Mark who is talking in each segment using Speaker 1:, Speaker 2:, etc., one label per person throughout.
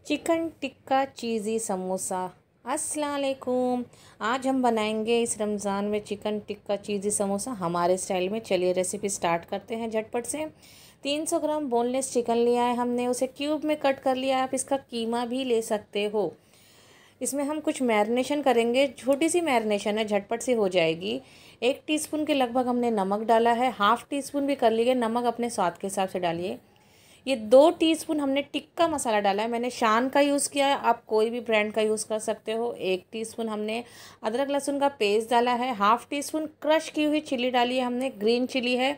Speaker 1: Chicken tikka चीज़ी समोसा। अस्सलाम वालेकुम। आज हम बनाएंगे इस रमज़ान में चिकन टिक्का चीज़ी समोसा हमारे स्टाइल में। चलिए रेसिपी स्टार्ट करते हैं झटपट से। 300 ग्राम बोनलेस चिकन लिया है हमने, उसे क्यूब में कट कर लिया है। आप इसका कीमा भी ले सकते हो। इसमें हम कुछ मैरिनेशन करेंगे, छोटी सी मैरिनेशन है, झटपट से हो जाएगी। 1 टीस्पून के लगभग हमने नमक डाला है, ½ टीस्पून भी कर लीजिए, नमक अपने स्वाद के हिसाब से डालिए। ये 2 टीस्पून हमने टिक्का मसाला डाला है, मैंने शान का यूज़ किया है, आप कोई भी ब्रांड का यूज़ कर सकते हो। 1 टीस्पून हमने अदरक लहसुन का पेस्ट डाला है, ½ टीस्पून क्रश की हुई चिली डाली है हमने, ग्रीन चिली है।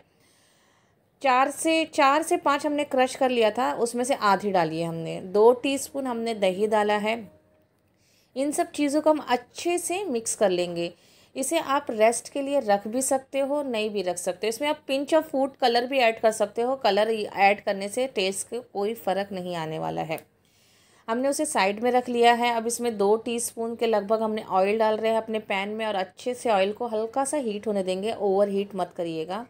Speaker 1: 4 से 5 हमने क्रश कर लिया था, उसमें से आधी डाली है हमने। 2 टीस्पून हमने दही डाला है। इन सब चीज़ों को हम अच्छे से मिक्स कर लेंगे। इसे आप रेस्ट के लिए रख भी सकते हो, नहीं भी रख सकते हो। इसमें आप पिंच ऑफ फूड कलर भी ऐड कर सकते हो। कलर ऐड करने से टेस्ट के कोई फ़र्क नहीं आने वाला है। हमने उसे साइड में रख लिया है। अब इसमें 2 टीस्पून के लगभग हमने ऑयल डाल रहे हैं अपने पैन में, और अच्छे से ऑयल को हल्का सा हीट होने देंगे, ओवर हीट मत करिएगा।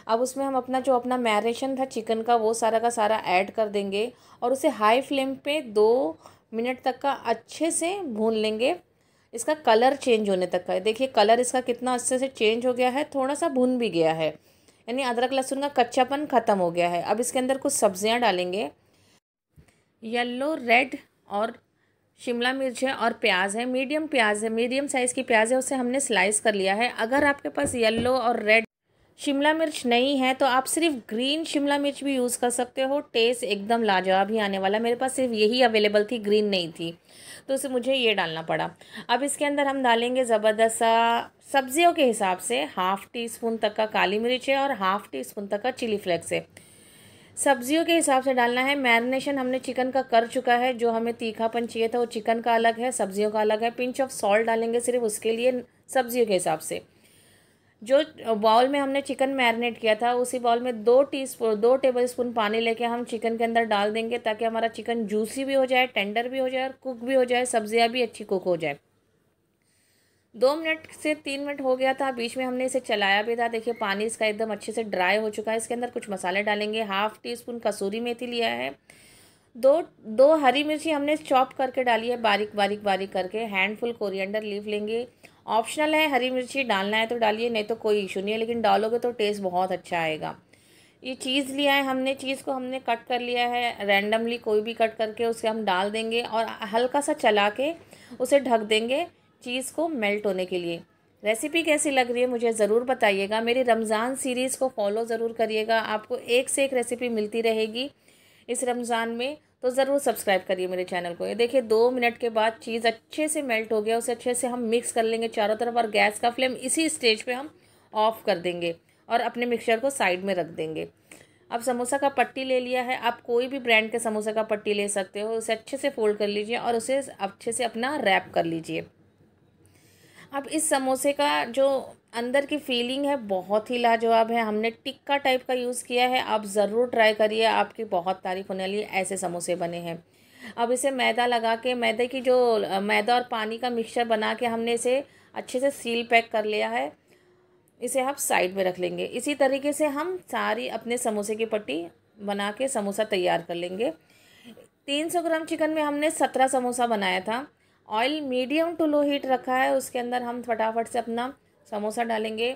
Speaker 1: अब उसमें हम अपना मैरिनेशन था चिकन का, वो सारा का सारा ऐड कर देंगे, और उसे हाई फ्लेम पे 2 मिनट तक का अच्छे से भून लेंगे। इसका कलर चेंज होने तक का। देखिए कलर इसका कितना अच्छे से चेंज हो गया है, थोड़ा सा भुन भी गया है, यानी अदरक लहसुन का कच्चापन ख़त्म हो गया है। अब इसके अंदर कुछ सब्जियां डालेंगे। येलो, रेड और शिमला मिर्च है, और प्याज है, मीडियम प्याज है, मीडियम साइज़ की प्याज है, उसे हमने स्लाइस कर लिया है। अगर आपके पास येलो और रेड शिमला मिर्च नहीं है तो आप सिर्फ ग्रीन शिमला मिर्च भी यूज़ कर सकते हो, टेस्ट एकदम लाजवाब ही आने वाला। मेरे पास सिर्फ यही अवेलेबल थी, ग्रीन नहीं थी, तो उसे मुझे ये डालना पड़ा। अब इसके अंदर हम डालेंगे ज़बरदस्त सा, सब्जियों के हिसाब से ½ टीस्पून तक का काली मिर्च है, और ½ टीस्पून तक का चिली फ्लेक्स है। सब्जियों के हिसाब से डालना है। मैरिनेशन हमने चिकन का कर चुका है, जो हमें तीखापन चाहिए था वो चिकन का अलग है, सब्जियों का अलग है। पिंच ऑफ सॉल्ट डालेंगे सिर्फ उसके लिए, सब्जियों के हिसाब से। जो बाउल में हमने चिकन मैरिनेट किया था, उसी बाउल में 2 टेबलस्पून पानी लेके हम चिकन के अंदर डाल देंगे, ताकि हमारा चिकन जूसी भी हो जाए, टेंडर भी हो जाए, और कुक भी हो जाए, सब्जियां भी अच्छी कुक हो जाए। 2 मिनट से 3 मिनट हो गया था, बीच में हमने इसे चलाया भी था। देखिए पानी इसका एकदम अच्छे से ड्राई हो चुका है। इसके अंदर कुछ मसाले डालेंगे। ½ टीस्पून कसूरी मेथी लिया है। दो हरी मिर्ची हमने चॉप करके डाली है, बारीक बारीक बारीक करके। हैंडफुल कोरिएंडर लीफ लेंगे, ऑप्शनल है, हरी मिर्ची डालना है तो डालिए, नहीं तो कोई इशू नहीं है, लेकिन डालोगे तो टेस्ट बहुत अच्छा आएगा। ये चीज़ लिया है हमने, चीज़ को हमने कट कर लिया है रैंडमली, कोई भी कट करके उसे हम डाल देंगे, और हल्का सा चला के उसे ढक देंगे चीज़ को मेल्ट होने के लिए। रेसिपी कैसी लग रही है मुझे ज़रूर बताइएगा। मेरी रमज़ान सीरीज़ को फॉलो ज़रूर करिएगा, आपको एक से एक रेसिपी मिलती रहेगी इस रमज़ान में, तो ज़रूर सब्सक्राइब करिए मेरे चैनल को। ये देखिए 2 मिनट के बाद चीज़ अच्छे से मेल्ट हो गया, उसे अच्छे से हम मिक्स कर लेंगे चारों तरफ, और गैस का फ्लेम इसी स्टेज पे हम ऑफ़ कर देंगे, और अपने मिक्सचर को साइड में रख देंगे। अब समोसा का पट्टी ले लिया है, आप कोई भी ब्रांड के समोसा का पट्टी ले सकते हो, उसे अच्छे से फोल्ड कर लीजिए, और उसे अच्छे से अपना रैप कर लीजिए। अब इस समोसे का जो अंदर की फीलिंग है बहुत ही लाजवाब है। हमने टिक्का टाइप का यूज़ किया है, आप ज़रूर ट्राई करिए, आपकी बहुत तारीफ़ होने वाली है। ऐसे समोसे बने हैं। अब इसे मैदा लगा के, मैदे की जो मैदा और पानी का मिक्सचर बना के हमने इसे अच्छे से सील पैक कर लिया है। इसे आप साइड में रख लेंगे। इसी तरीके से हम सारी अपने समोसे की पट्टी बना के समोसा तैयार कर लेंगे। 300 ग्राम चिकन में हमने 17 समोसा बनाया था। Oil medium to low heat रखा है, उसके अंदर हम फटाफट से अपना समोसा डालेंगे।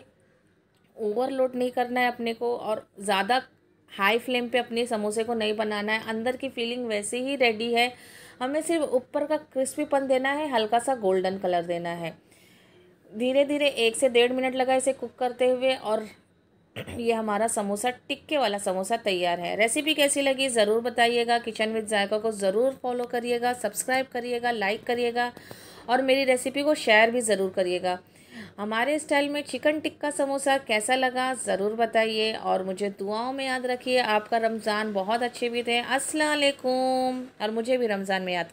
Speaker 1: ओवरलोड नहीं करना है अपने को, और ज़्यादा हाई फ्लेम पे अपने समोसे को नहीं बनाना है। अंदर की फीलिंग वैसे ही रेडी है, हमें सिर्फ ऊपर का क्रिस्पीपन देना है, हल्का सा गोल्डन कलर देना है। धीरे धीरे 1 से 1.5 मिनट लगा इसे कुक करते हुए, और ये हमारा समोसा, टिक्के वाला समोसा तैयार है। रेसिपी कैसी लगी ज़रूर बताइएगा। किचन विद जायका को ज़रूर फॉलो करिएगा, सब्सक्राइब करिएगा, लाइक करिएगा, और मेरी रेसिपी को शेयर भी ज़रूर करिएगा। हमारे स्टाइल में चिकन टिक्का समोसा कैसा लगा ज़रूर बताइए, और मुझे दुआओं में याद रखिए। आपका रमज़ान बहुत अच्छे भी थे। अस्सलाम वालेकुम, और मुझे भी रमज़ान में याद